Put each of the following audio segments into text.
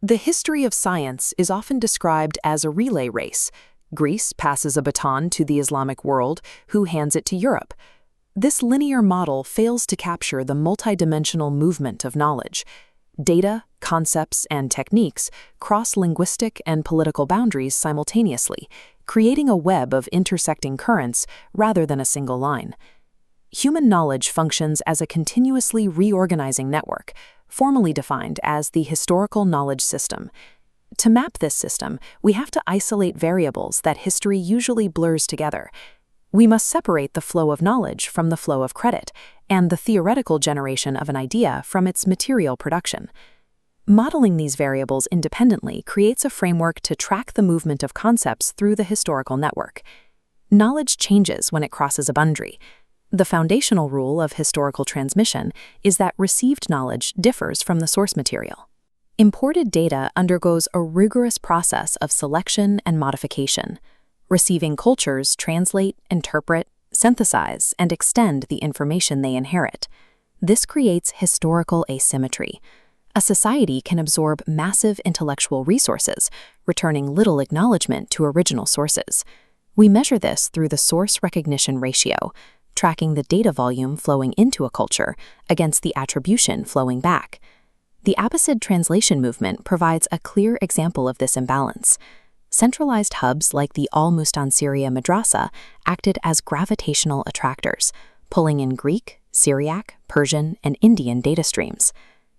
The history of science is often described as a relay race. Greece passes a baton to the Islamic world, who hands it to Europe. This linear model fails to capture the multidimensional movement of knowledge. Data, concepts, and techniques cross linguistic and political boundaries simultaneously, creating a web of intersecting currents rather than a single line. Human knowledge functions as a continuously reorganizing network, formally defined as the historical knowledge system. To map this system, we have to isolate variables that history usually blurs together. We must separate the flow of knowledge from the flow of credit, and the theoretical generation of an idea from its material production. Modeling these variables independently creates a framework to track the movement of concepts through the historical network. Knowledge changes when it crosses a boundary. The foundational rule of historical transmission is that received knowledge differs from the source material. Imported data undergoes a rigorous process of selection and modification. Receiving cultures translate, interpret, synthesize, and extend the information they inherit. This creates historical asymmetry. A society can absorb massive intellectual resources, returning little acknowledgement to original sources. We measure this through the source recognition ratio, tracking the data volume flowing into a culture against the attribution flowing back. The Abbasid translation movement provides a clear example of this imbalance. Centralized hubs like the Al-Mustansiriya Madrasa acted as gravitational attractors, pulling in Greek, Syriac, Persian, and Indian data streams.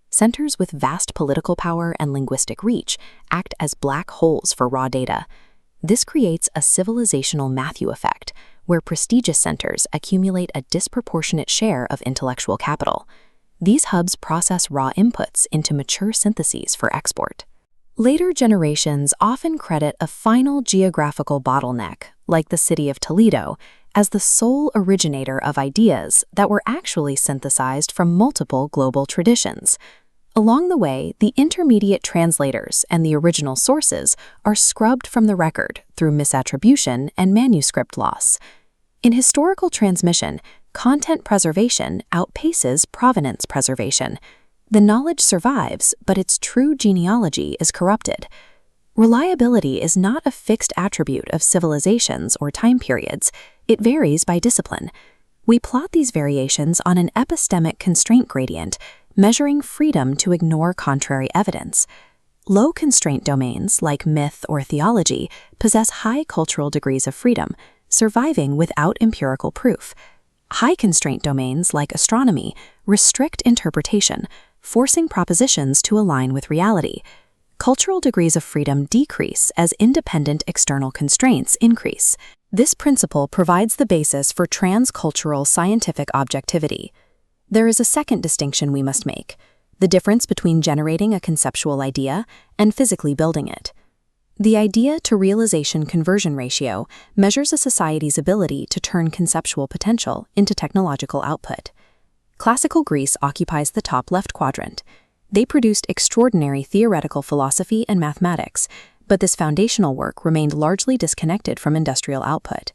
Centers with vast political power and linguistic reach act as black holes for raw data. This creates a civilizational Matthew effect, where prestigious centers accumulate a disproportionate share of intellectual capital. These hubs process raw inputs into mature syntheses for export. Later generations often credit a final geographical bottleneck, like the city of Toledo, as the sole originator of ideas that were actually synthesized from multiple global traditions. Along the way, the intermediate translators and the original sources are scrubbed from the record through misattribution and manuscript loss. In historical transmission, content preservation outpaces provenance preservation. The knowledge survives, but its true genealogy is corrupted. Reliability is not a fixed attribute of civilizations or time periods. It varies by discipline. We plot these variations on an epistemic constraint gradient, measuring freedom to ignore contrary evidence. Low constraint domains, like myth or theology, possess high cultural degrees of freedom, surviving without empirical proof. High constraint domains, like astronomy, restrict interpretation, forcing propositions to align with reality. Cultural degrees of freedom decrease as independent external constraints increase. This principle provides the basis for transcultural scientific objectivity. There is a second distinction we must make: the difference between generating a conceptual idea and physically building it. The idea-to-realization conversion ratio measures a society's ability to turn conceptual potential into technological output. Classical Greece occupies the top left quadrant. They produced extraordinary theoretical philosophy and mathematics, but this foundational work remained largely disconnected from industrial output.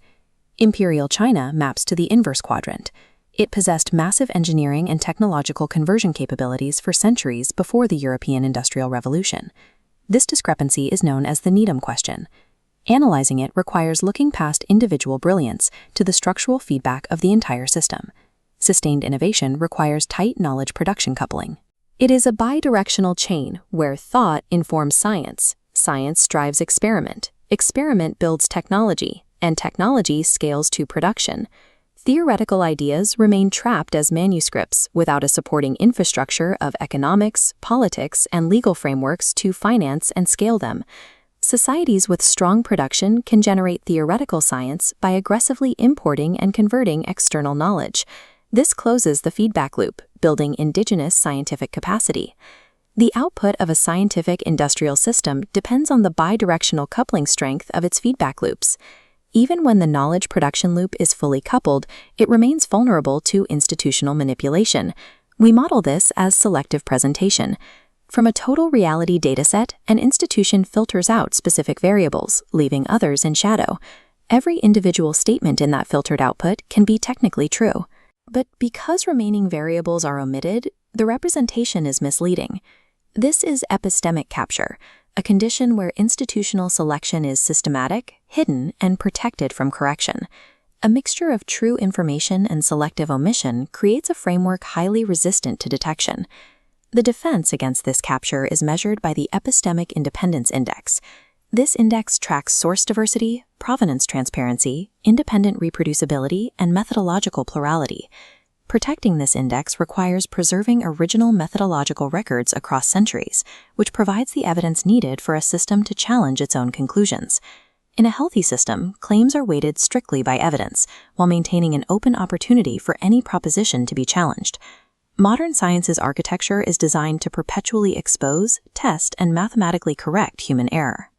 Imperial China maps to the inverse quadrant. It possessed massive engineering and technological conversion capabilities for centuries before the European Industrial Revolution. This discrepancy is known as the Needham question. Analyzing it requires looking past individual brilliance to the structural feedback of the entire system. Sustained innovation requires tight knowledge production coupling. It is a bidirectional chain where thought informs science, science drives experiment, experiment builds technology, and technology scales to production. Theoretical ideas remain trapped as manuscripts without a supporting infrastructure of economics, politics, and legal frameworks to finance and scale them. Societies with strong production can generate theoretical science by aggressively importing and converting external knowledge. This closes the feedback loop, building indigenous scientific capacity. The output of a scientific industrial system depends on the bidirectional coupling strength of its feedback loops. Even when the knowledge production loop is fully coupled, it remains vulnerable to institutional manipulation. We model this as selective presentation. From a total reality dataset, an institution filters out specific variables, leaving others in shadow. Every individual statement in that filtered output can be technically true. But because remaining variables are omitted, the representation is misleading. This is epistemic capture, a condition where institutional selection is systematic, hidden, and protected from correction. A mixture of true information and selective omission creates a framework highly resistant to detection. The defense against this capture is measured by the Epistemic Independence Index. This index tracks source diversity, provenance transparency, independent reproducibility, and methodological plurality. Protecting this index requires preserving original methodological records across centuries, which provides the evidence needed for a system to challenge its own conclusions. In a healthy system, claims are weighted strictly by evidence, while maintaining an open opportunity for any proposition to be challenged. Modern science's architecture is designed to perpetually expose, test, and mathematically correct human error.